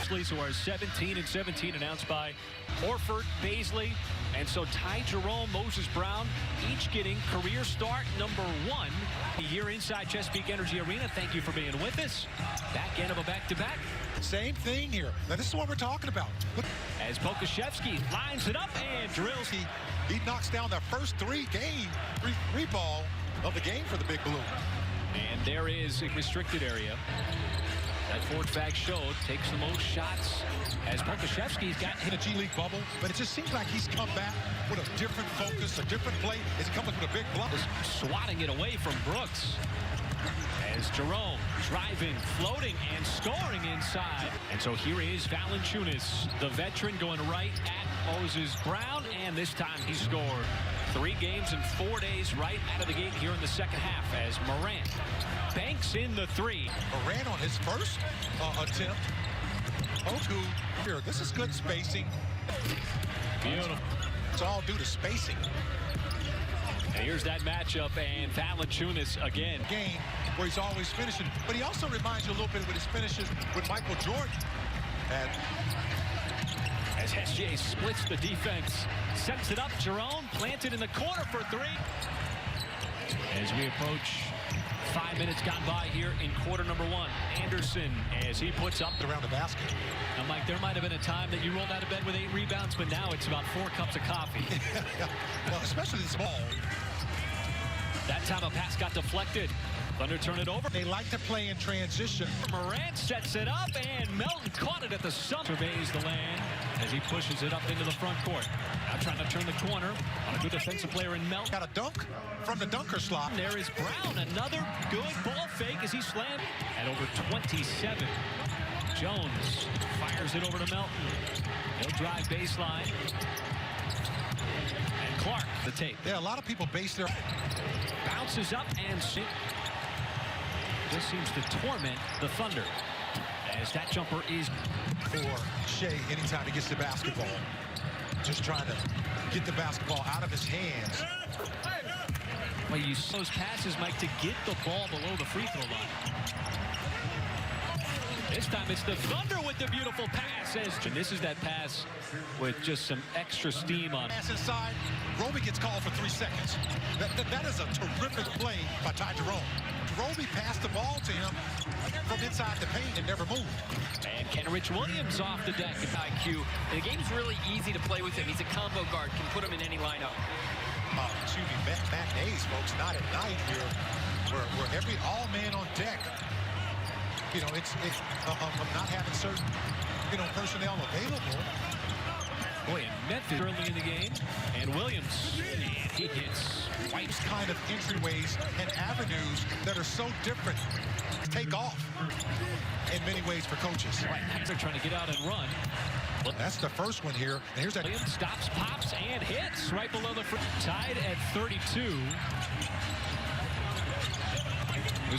Grizzlies, who are 17-17, announced by Horford, Baisley, and so Ty Jerome, Moses Brown, each getting career start number 1 here inside Chesapeake Energy Arena. Thank you for being with us. Back end of a back-to-back. Same thing here. Now, this is what we're talking about. Look. As Pokashevsky lines it up and drills. He knocks down the first three ball of the game for the Big Blue. And there is a restricted area that Ford Fact showed takes the most shots as Pokashevsky's got in a G League bubble, but it just seems like he's come back with a different focus, a different play. Is he coming with a big block? Swatting it away from Brooks. As Jerome driving, floating, and scoring inside. And so here is Valanciunas, the veteran, going right at Moses Brown, and this time he scored. 3 games in 4 days right out of the gate here in the second half as Morant banks in the 3. Morant on his first attempt. Oku here. This is good spacing. Beautiful. It's all due to spacing. And here's that matchup, and Valanciunas again. Game where he's always finishing, but he also reminds you a little bit with his finishes with Michael Jordan. And as SGA splits the defense, sets it up, Jerome planted in the corner for 3. As we approach 5 minutes gone by here in quarter number 1. Anderson, as he puts up around the basket. Now, Mike, there might have been a time that you rolled out of bed with 8 rebounds, but now it's about 4 cups of coffee. Well, especially the small. That time a pass got deflected. Thunder turn it over. They like to play in transition. Morant sets it up, and Melton caught it at the summer. Surveys the land as he pushes it up into the front court. Now trying to turn the corner on a good defensive player in Melton. Got a dunk from the dunker slot. There is Brown, another good ball fake as he slammed at over 27. Jones fires it over to Melton. He'll drive baseline. And Clark, the tape. Yeah, a lot of people base their... Bounces up and... This seems to torment the Thunder as that jumper is for Shea anytime he gets the basketball. Just trying to get the basketball out of his hands. Well, you see those passes, Mike, to get the ball below the free throw line. This time it's the Thunder with the beautiful pass. And this is that pass with just some extra steam on. Pass inside. Roby gets called for 3 seconds. That is a terrific play by Ty Jerome. Roby passed the ball to him from inside the paint and never moved. And Kenrich Williams off the deck. IQ. And the game's really easy to play with him. He's a combo guard, can put him in any lineup. Excuse me, matinees, folks, not at night here, where every all man on deck. You know, it's not having certain, personnel available. Boy, and Memphis early in the game, and Williams, and he hits White's kind of entryways and avenues that are so different. Take off in many ways for coaches. Right, they're trying to get out and run. That's the first one here. And here's that. Williams stops, pops, and hits right below the front. Tied at 32.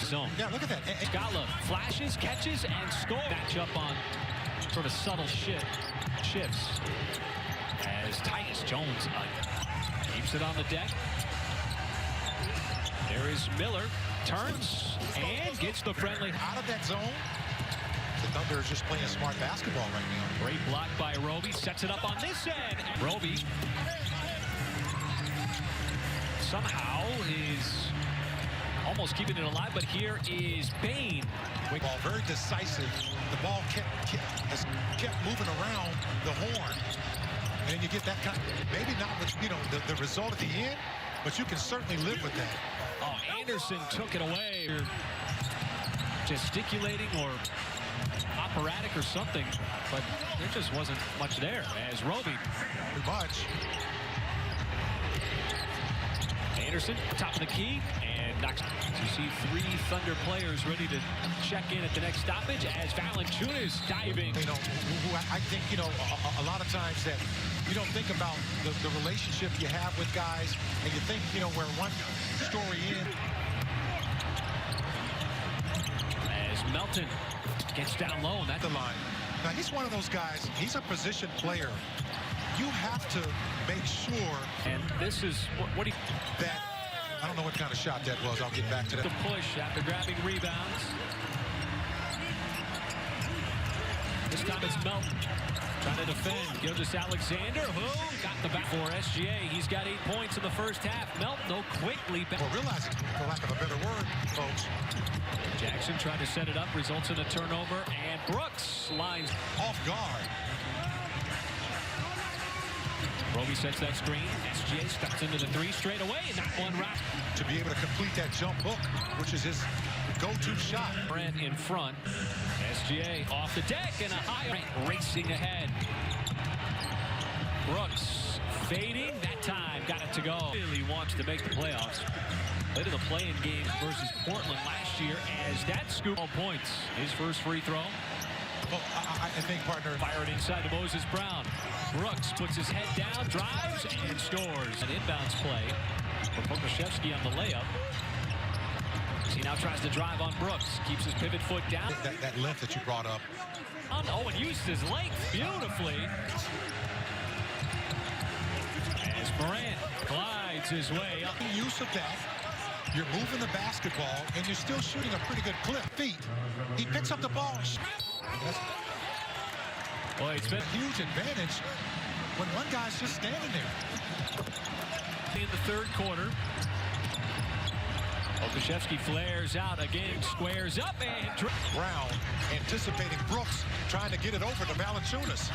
Zone. Yeah, look at that. Scala flashes, catches, and scores. Match up on sort of subtle shifts. As Tyus Jones keeps it on the deck. There is Miller, turns, and gets the friendly. Out of that zone. The Thunder is just playing smart basketball right now. Great block by Roby, sets it up on this end. And Roby somehow is almost keeping it alive, but here is Bain. Ball very decisive. The ball has kept moving around the horn. And then you get that kind of, maybe not with, the result at the end, but you can certainly live with that. Oh, Anderson took it away. Gesticulating or operatic or something, but there just wasn't much there as Roby. Too much. Anderson, top of the key, and knocks. You see 3 Thunder players ready to check in at the next stoppage as Valanciunas diving. I think, a lot of times that you don't think about the relationship you have with guys, and you think, where one story in. As Melton gets down low, and that's the line. Now, he's one of those guys, he's a position player. You have to make sure. And this is, what do you... That, I don't know what kind of shot that was. I'll get back to that. The push after grabbing rebounds. This time it's Melton. Trying to defend. Gildas Alexander, who got the back for SGA. He's got 8 points in the first half. Melton, though, quickly back. Well, realizing, for lack of a better word, folks, Jackson tried to set it up, results in a turnover, and Brooks lines off guard. Roby sets that screen. SGA steps into the three straight away, and that one right. To be able to complete that jump hook, which is his go-to shot. Brent in front. SGA off the deck and a high racing ahead. Brooks fading. That time got it to go. Really wants to make the playoffs. Played in the play-in games versus Portland last year as that scoop all points. His first free throw. Well, I think, partner, Fired inside to Moses Brown. Brooks puts his head down, drives, and scores. An inbounds play for Pokusevski on the layup. He now tries to drive on Brooks. Keeps his pivot foot down. that length that you brought up. Oh, and used his length beautifully. As Morant glides his way up. Use of that. You're moving the basketball, and you're still shooting a pretty good clip. Feet. He picks up the ball. Boy, it's been A huge advantage when one guy's just standing there. in the third quarter. Pokusevski flares out again, squares up, and Brown anticipating Brooks, trying to get it over to Valanciunas.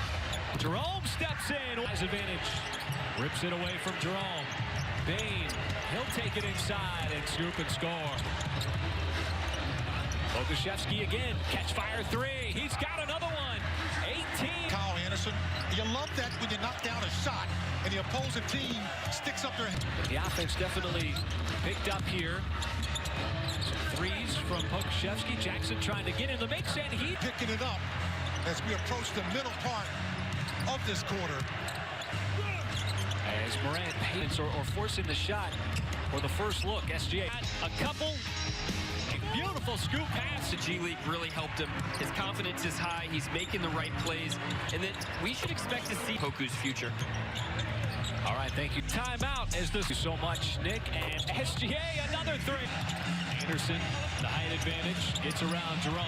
Jerome steps in. Has advantage. Rips it away from Jerome. Bane, he'll take it inside and scoop and score. Pokusevski again, catch fire three. He's got another one. 18. Kyle Anderson, you love that when you knock down a shot and the opposing team sticks up their hand. The offense definitely picked up here. Some threes from Pokusevski. Jackson trying to get in the mix, and he Picking it up as we approach the middle part of this quarter. as Morant paints or forcing the shot or the first look. SGA a couple. Beautiful scoop pass. The G League really helped him. His confidence is high. He's making the right plays. And then we should expect to see Poku's future. All right, thank you. Timeout as this is so much, Nick. And SGA, another three. Anderson, the height advantage, gets around Jerome.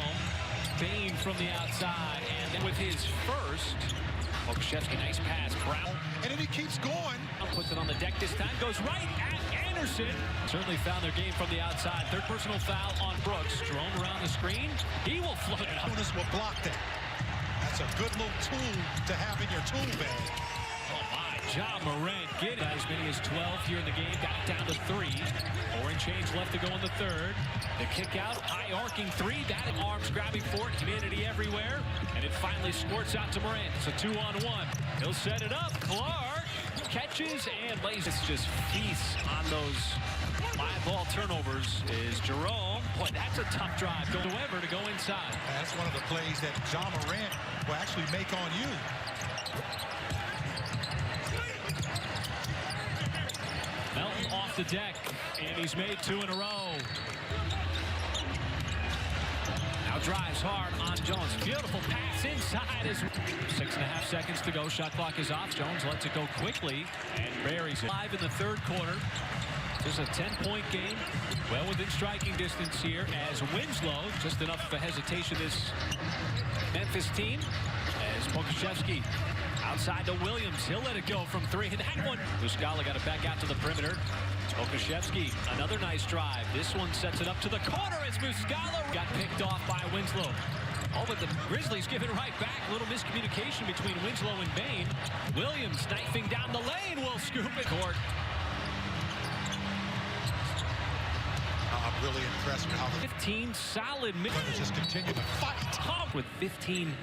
Bane from the outside. And then with his first, Pokusevski, nice pass. Brown. And then he keeps going. Puts it on the deck this time. Goes right at Anderson. Certainly found their game from the outside. Third personal foul on Brooks. Jerome around the screen. He will float it up. Valanciunas will block that. That's a good little tool to have in your tool bag. Oh my, Ja Morant get it. As many as 12 here in the game. Got it down to 3. 4 and change left to go in the third. The kick out, high arcing three. That arms grabbing for it. Humanity everywhere. And it finally squirts out to Morant. It's a 2-on-1. He'll set it up. Clark catches and lays. It's just feasts on those live ball turnovers is Jerome. Boy, that's a tough drive. Go Weber to go inside. That's one of the plays that Ja Morant will actually make on you. Melton off the deck, and he's made 2 in a row. Now drives hard on Jones. Beautiful pass inside. 6.5 seconds to go. Shot clock is off. Jones lets it go quickly and buries it. 5 in the third quarter. This is a 10-point game. Well within striking distance here as Winslow, just enough of a hesitation this Memphis team. As Pokusevski outside to Williams. He'll let it go from 3. And that one, Muscala got it back out to the perimeter. Pokusevski, another nice drive. This one sets it up to the corner as Muscala got picked off by Winslow. Oh, but the Grizzlies give it right back. A little miscommunication between Winslow and Bane. Williams knifing down the lane will scoop it. Court. I'm really impressed with how the 15 solid minutes. Clippers just continue to fight. With 15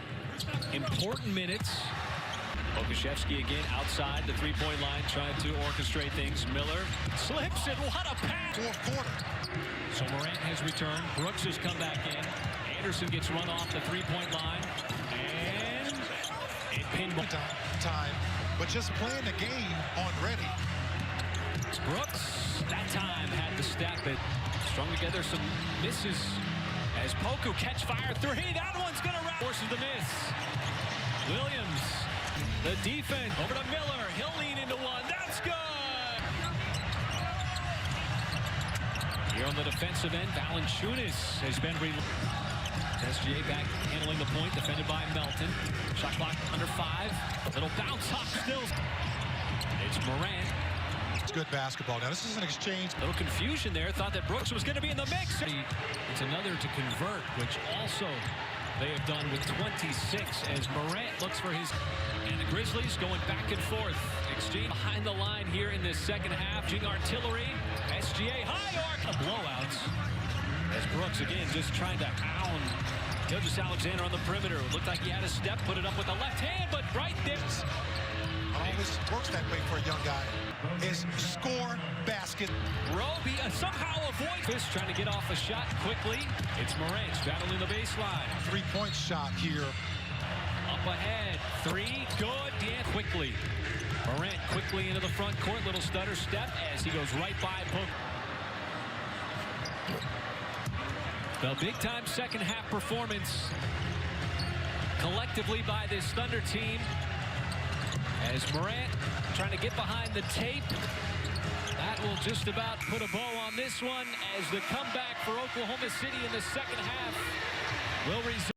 important minutes. Pokusevski again outside the three-point line, trying to orchestrate things. Miller slips, and what a pass! Fourth quarter. So Morant has returned. Brooks has come back in. Anderson gets run off the three-point line. And it pinball. Time, but just playing the game on ready. Brooks, that time, had to step it. Strung together some misses as Poku catch fire three. That one's going to forces the miss. Williams, the defense, over to Miller. He'll lean into one. That's good. Here on the defensive end, Valanciunas has been SGA back handling the point, defended by Melton. Shot clock under 5. Little bounce hop still. It's Morant. It's good basketball. Now this is an exchange. Little confusion there. Thought that Brooks was going to be in the mix. It's another to convert, which also they have done with 26 as Morant looks for his. And the Grizzlies going back and forth. Exchange behind the line here in this second half. Artillery. SGA high arc. Blowouts. As Brooks again just trying to pound Alexander on the perimeter. It looked like he had a step, put it up with the left hand, but right there. Always works that way for a young guy. Is score basket. Roby somehow avoids this, trying to get off a shot quickly. It's Morant battling the baseline. 3-point shot here. Up ahead, 3, good, yeah, quickly. Morant quickly into the front court, little stutter step as he goes right by Book. The big-time second-half performance collectively by this Thunder team as Morant trying to get behind the tape. That will just about put a bow on this one as the comeback for Oklahoma City in the second half will resume.